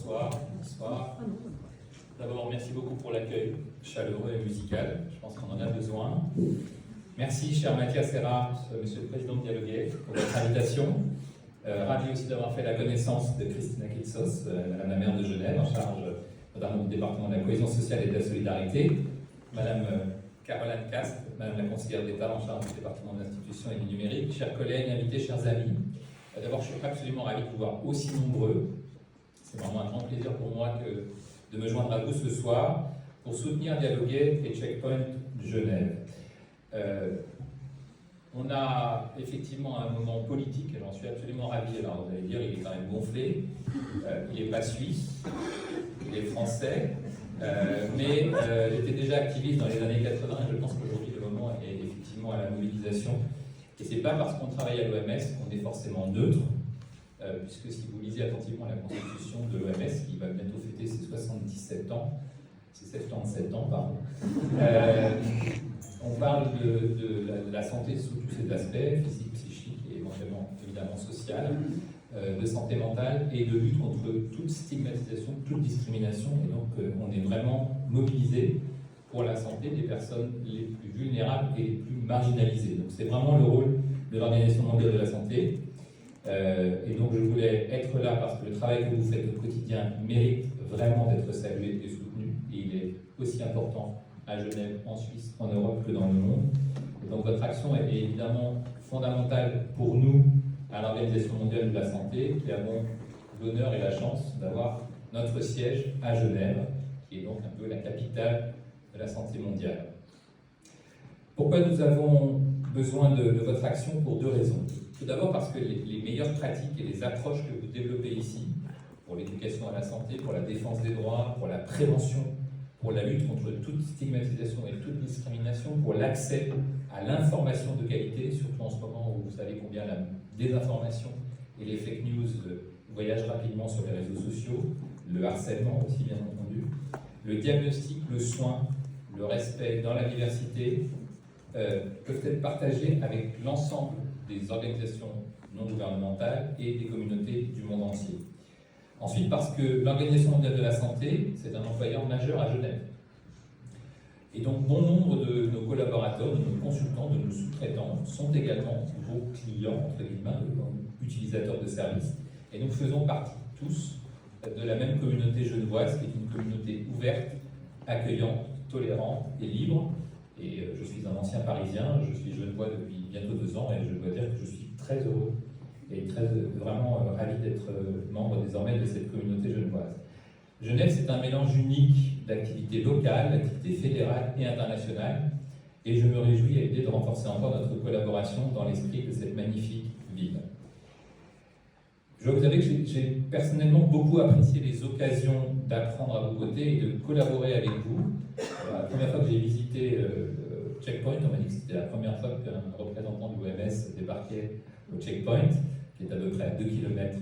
Bonsoir. D'abord, merci beaucoup pour l'accueil chaleureux et musical. Je pense qu'on en a besoin. Merci, cher Mathias Serra, Monsieur le Président de Dialoguer, pour votre invitation. Ravi aussi d'avoir fait la connaissance de Christina Kitsos, Madame la maire de Genève, en charge notamment du département de la cohésion sociale et de la solidarité. Madame Caroline Cast, Madame la conseillère d'État en charge du département de l'institution et du numérique. Chers collègues, invités, chers amis. D'abord, je suis absolument ravi de vous voir aussi nombreux. C'est vraiment un grand plaisir pour moi de me joindre à vous ce soir pour soutenir Dialoguer et Checkpoint Genève. On a effectivement un moment politique, et j'en suis absolument ravi. Alors vous allez dire, il est quand même gonflé, il n'est pas suisse, il est français, mais il était déjà activiste dans les années 80, et je pense qu'aujourd'hui le moment est effectivement à la mobilisation. Et ce n'est pas parce qu'on travaille à l'OMS qu'on est forcément neutre, puisque si vous lisez attentivement la constitution de l'OMS, qui va bientôt fêter ses 77 ans, ses 77 ans, pardon, on parle de la santé sous tous ses aspects, physique, psychique et évidemment social, de santé mentale et de lutte contre toute stigmatisation, toute discrimination. Et donc on est vraiment mobilisé pour la santé des personnes les plus vulnérables et les plus marginalisées. Donc c'est vraiment le rôle de l'Organisation mondiale de la santé. Et donc je voulais être là parce que le travail que vous faites au quotidien mérite vraiment d'être salué et soutenu. Et il est aussi important à Genève, en Suisse, en Europe que dans le monde. Et donc votre action est évidemment fondamentale pour nous à l'Organisation mondiale de la santé, qui avons l'honneur et la chance d'avoir notre siège à Genève, qui est donc un peu la capitale de la santé mondiale. Pourquoi nous avons besoin de votre action? Pour deux raisons. Tout d'abord parce que les meilleures pratiques et les approches que vous développez ici, pour l'éducation à la santé, pour la défense des droits, pour la prévention, pour la lutte contre toute stigmatisation et toute discrimination, pour l'accès à l'information de qualité, surtout en ce moment où vous savez combien la désinformation et les fake news voyagent rapidement sur les réseaux sociaux, le harcèlement aussi bien entendu, le diagnostic, le soin, le respect dans la diversité peuvent être partagés avec l'ensemble des organisations non gouvernementales et des communautés du monde entier. Ensuite, parce que l'Organisation mondiale de la santé, c'est un employeur majeur à Genève. Et donc, bon nombre de nos collaborateurs, de nos consultants, de nos sous-traitants sont également vos clients, entre guillemets, utilisateurs de services. Et nous faisons partie tous de la même communauté genevoise, qui est une communauté ouverte, accueillante, tolérante et libre. Et je suis un ancien Parisien, je suis genevois depuis bientôt 2 ans, et je dois dire que je suis très heureux et vraiment ravi d'être membre désormais de cette communauté genevoise. Genève, c'est un mélange unique d'activités locales, d'activités fédérales et internationales, et je me réjouis à l'idée de renforcer encore notre collaboration dans l'esprit de cette magnifique ville. Je dois vous avouer que j'ai personnellement beaucoup apprécié les occasions d'apprendre à vos côtés et de collaborer avec vous. La première fois que j'ai visité Checkpoint, on m'a dit que c'était la première fois qu'un représentant de l'OMS débarquait au Checkpoint, qui est à peu près à 2 km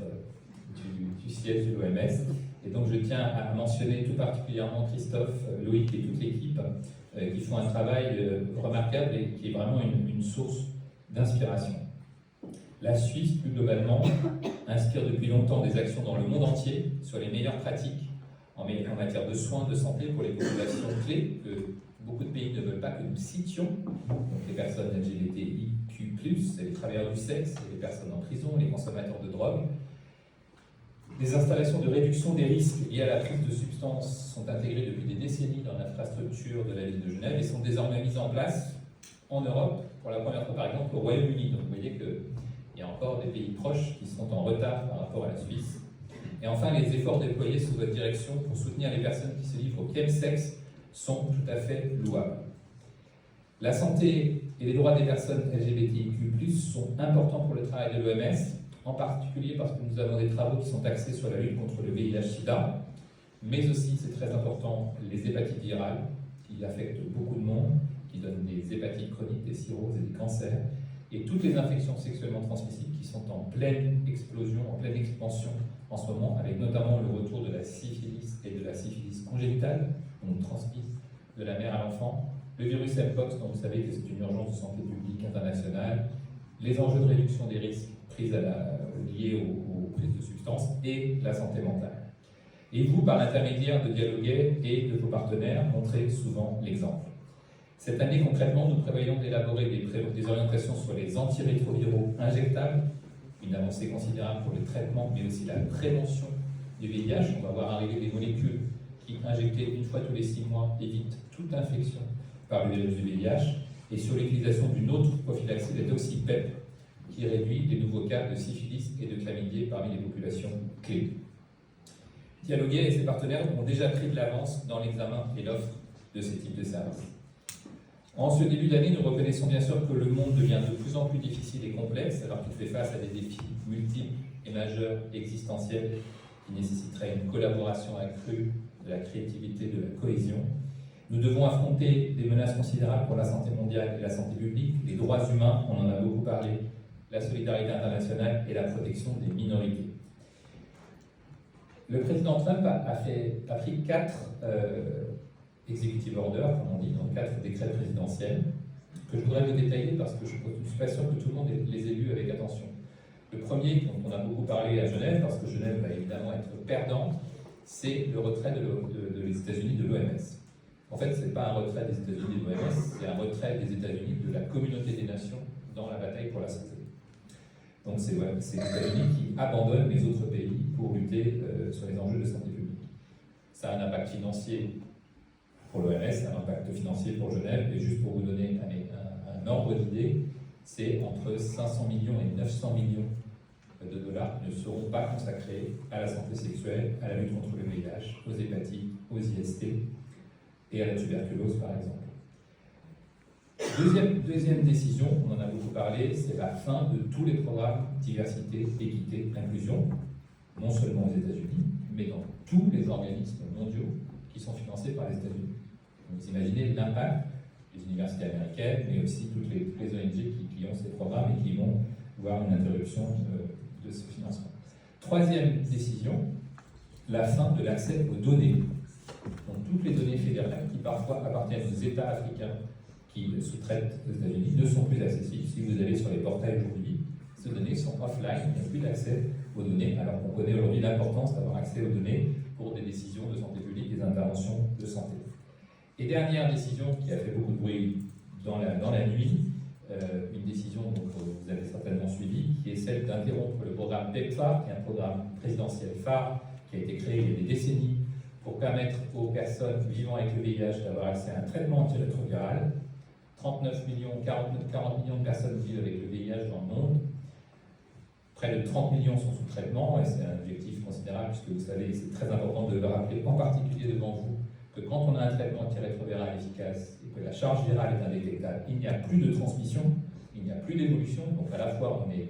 du siège de l'OMS. Et donc je tiens à mentionner tout particulièrement Christophe, Loïc et toute l'équipe qui font un travail remarquable et qui est vraiment une source d'inspiration. La Suisse, plus globalement, inspire depuis longtemps des actions dans le monde entier sur les meilleures pratiques en matière de soins, de santé pour les populations clés que beaucoup de pays ne veulent pas que nous citions, donc les personnes LGBTIQ+, les travailleurs du sexe, les personnes en prison, les consommateurs de drogue. Des installations de réduction des risques liés à la prise de substances sont intégrées depuis des décennies dans l'infrastructure de la ville de Genève et sont désormais mises en place en Europe, pour la première fois par exemple au Royaume-Uni. Donc vous voyez qu'il y a encore des pays proches qui sont en retard par rapport à la Suisse. Et enfin, les efforts déployés sous votre direction pour soutenir les personnes qui se livrent au chemsex sont tout à fait louables. La santé et les droits des personnes LGBTIQ+, sont importants pour le travail de l'OMS, en particulier parce que nous avons des travaux qui sont axés sur la lutte contre le VIH-Sida, mais aussi, c'est très important, les hépatites virales, qui affectent beaucoup de monde, qui donnent des hépatites chroniques, des cirrhoses et des cancers, et toutes les infections sexuellement transmissibles qui sont en pleine explosion, en pleine expansion en ce moment, avec notamment le retour de la syphilis et de la syphilis congénitale, donc transmise de la mère à l'enfant, le virus Mpox, dont vous savez que c'est une urgence de santé publique internationale, les enjeux de réduction des risques liés aux prises de substances et la santé mentale. Et vous, par l'intermédiaire de Dialoguer et de vos partenaires, montrez souvent l'exemple. Cette année, concrètement, nous prévoyons d'élaborer des orientations sur les antirétroviraux injectables, une avancée considérable pour le traitement, mais aussi la prévention du VIH. On va voir arriver des molécules qui, injectées une fois tous les 6 mois, évitent toute infection par le virus du VIH, et sur l'utilisation d'une autre prophylaxie, la doxyPEP, qui réduit les nouveaux cas de syphilis et de chlamydia parmi les populations clés. Dialoguer et ses partenaires ont déjà pris de l'avance dans l'examen et l'offre de ces types de services. En ce début d'année, nous reconnaissons bien sûr que le monde devient de plus en plus difficile et complexe, alors qu'il fait face à des défis multiples et majeurs existentiels qui nécessiteraient une collaboration accrue, de la créativité, de la cohésion. Nous devons affronter des menaces considérables pour la santé mondiale et la santé publique, les droits humains, on en a beaucoup parlé, la solidarité internationale et la protection des minorités. Le président Trump a pris 4 executive orders, comme on dit, donc 4 décrets présidentiels, que je voudrais vous détailler parce que je ne suis pas sûr que tout le monde les ait lus avec attention. Le premier, dont on a beaucoup parlé à Genève, parce que Genève va évidemment être perdante, c'est le retrait des États-Unis de l'OMS. En fait, ce n'est pas un retrait des États-Unis de l'OMS, c'est un retrait des États-Unis de la communauté des nations dans la bataille pour la santé. Donc c'est les États-Unis qui abandonnent les autres pays pour lutter sur les enjeux de santé publique. Ça a un impact financier pour l'OMS, un impact financier pour Genève, et juste pour vous donner un ordre d'idée, c'est entre 500 millions et 900 millions de dollars qui ne seront pas consacrés à la santé sexuelle, à la lutte contre le VIH, aux hépatites, aux IST et à la tuberculose par exemple. Deuxième décision, on en a beaucoup parlé, c'est la fin de tous les programmes diversité, équité, inclusion, non seulement aux États-Unis, mais dans tous les organismes mondiaux qui sont financés par les États-Unis. Vous imaginez l'impact des universités américaines, mais aussi toutes les ONG qui ont ces programmes et qui vont voir une interruption de ce financement. Troisième décision, la fin de l'accès aux données. Donc toutes les données fédérales qui parfois appartiennent aux États africains qui sous-traitent aux États-Unis ne sont plus accessibles. Si vous allez sur les portails aujourd'hui, ces données sont offline, il n'y a plus d'accès aux données, alors qu'on connaît aujourd'hui l'importance d'avoir accès aux données pour des décisions de santé publique, des interventions de santé. Et dernière décision qui a fait beaucoup de bruit dans la nuit, une décision que vous avez certainement suivie, qui est celle d'interrompre le programme PEPFAR, qui est un programme présidentiel phare qui a été créé il y a des décennies pour permettre aux personnes vivant avec le VIH d'avoir accès à un traitement antirétroviral. 39 millions, 40 millions de personnes vivent avec le VIH dans le monde. Près de 30 millions sont sous traitement, et c'est un objectif considérable, puisque vous savez, c'est très important de le rappeler, en particulier devant vous, que quand on a un traitement antirétroviral efficace et que la charge virale est indétectable, il n'y a plus de transmission, il n'y a plus d'évolution, donc à la fois on est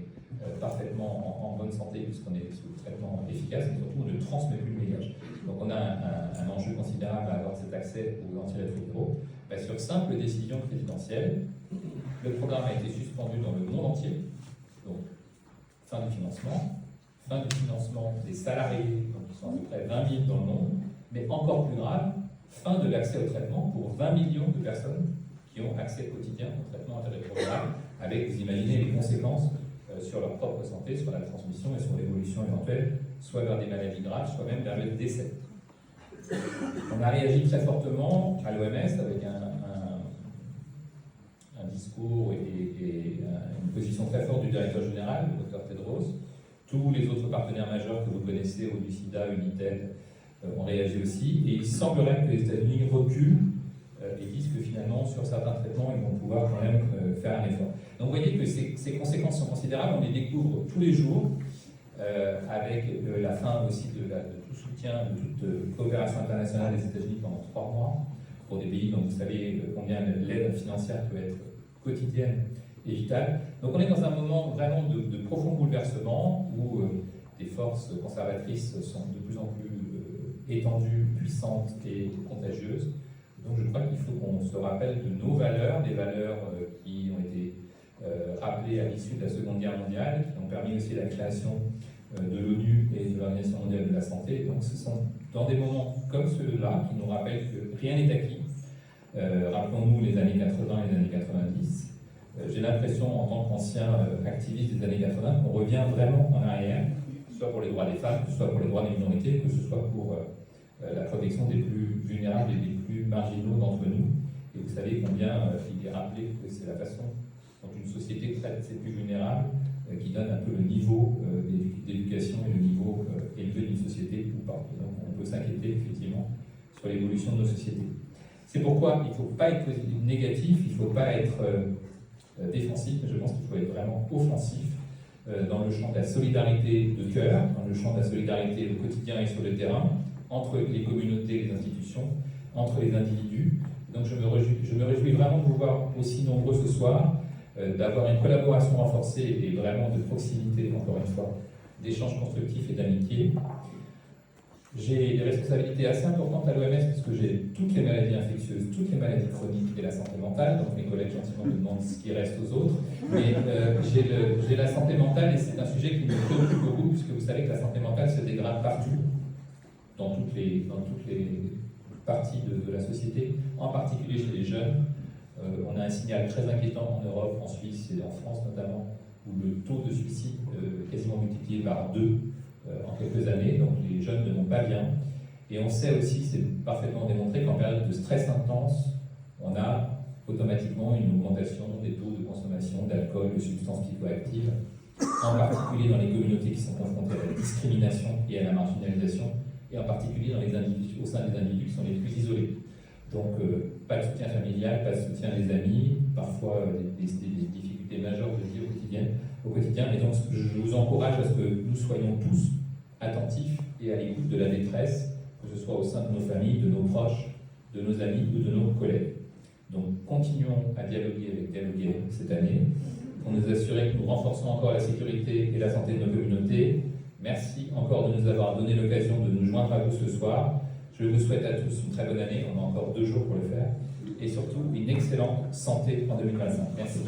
parfaitement en bonne santé puisqu'on est sous traitement efficace, mais surtout on ne transmet plus le VIH. Donc on a un enjeu considérable à avoir cet accès aux antirétroviraux. Sur simple décision présidentielle, le programme a été suspendu dans le monde entier, donc fin du financement des salariés, donc qui sont à peu près 20 000 dans le monde, mais encore plus grave, fin de l'accès au traitement pour 20 millions de personnes qui ont accès quotidien au traitement antirétroviral, avec, vous imaginez, les conséquences sur leur propre santé, sur la transmission et sur l'évolution éventuelle, soit vers des maladies graves, soit même vers le décès. On a réagi très fortement à l'OMS avec un discours et une position très forte du directeur général, le Dr Tedros. Tous les autres partenaires majeurs que vous connaissez, ONU-SIDA, United, ont réagi aussi. Et il semblerait que les États-Unis reculent et disent que finalement, sur certains traitements, ils vont pouvoir quand même faire un effort. Donc vous voyez que ces conséquences sont considérables, on les découvre tous les jours, avec la fin aussi de tout soutien, de toute coopération internationale des États-Unis pendant 3 mois, pour des pays dont vous savez combien l'aide financière peut être quotidienne et vitale. Donc on est dans un moment vraiment de profond bouleversement, où des forces conservatrices sont de plus en plus étendues, puissantes et contagieuses. Donc je crois qu'il faut qu'on se rappelle de nos valeurs, des valeurs qui ont été rappelées à l'issue de la Seconde Guerre mondiale, qui ont permis aussi la création de l'ONU et de l'Organisation mondiale de la santé. Donc ce sont dans des moments comme ceux-là qui nous rappellent que rien n'est acquis. Rappelons-nous les années 80 et les années 90. J'ai l'impression, en tant qu'ancien activiste des années 80, qu'on revient vraiment en arrière, soit pour les droits des femmes, soit pour les droits des minorités, que ce soit pour protection des plus vulnérables et des plus marginaux d'entre nous. Et vous savez combien il est rappelé que c'est la façon dont une société traite ses plus vulnérables qui donne un peu le niveau d'éducation et le niveau élevé d'une société ou pas. Et donc on peut s'inquiéter effectivement sur l'évolution de nos sociétés. C'est pourquoi il ne faut pas être négatif, il ne faut pas être défensif, mais je pense qu'il faut être vraiment offensif dans le champ de la solidarité de cœur, dans le champ de la solidarité au quotidien et sur le terrain, entre les communautés et les institutions, entre les individus. Donc je me réjouis vraiment de vous voir aussi nombreux ce soir, d'avoir une collaboration renforcée et vraiment de proximité, encore une fois, d'échanges constructifs et d'amitié. J'ai des responsabilités assez importantes à l'OMS parce que j'ai toutes les maladies infectieuses, toutes les maladies chroniques et la santé mentale. Donc mes collègues gentiment me demandent ce qui reste aux autres. Mais j'ai la santé mentale et c'est un sujet qui me préoccupe beaucoup puisque vous savez que la santé mentale se dégrade partout, dans toutes les parties de la société, en particulier chez les jeunes. On a un signal très inquiétant en Europe, en Suisse et en France notamment, où le taux de suicide est quasiment multiplié par 2 en quelques années, donc les jeunes ne vont pas bien. Et on sait aussi, c'est parfaitement démontré, qu'en période de stress intense, on a automatiquement une augmentation des taux de consommation d'alcool, de substances psychoactives, en particulier dans les communautés qui sont confrontées à la discrimination et à la marginalisation, et en particulier au sein des individus qui sont les plus isolés. Donc, pas de soutien familial, pas de soutien des amis, parfois des difficultés majeures de vie au quotidien. Et donc, je vous encourage à ce que nous soyons tous attentifs et à l'écoute de la détresse, que ce soit au sein de nos familles, de nos proches, de nos amis ou de nos collègues. Donc, continuons à dialoguer avec Dialoguer cette année pour nous assurer que nous renforçons encore la sécurité et la santé de nos communautés. Merci encore de nous avoir donné l'occasion de nous joindre à vous ce soir. Je vous souhaite à tous une très bonne année, on a encore 2 jours pour le faire, et surtout une excellente santé en 2025. Merci.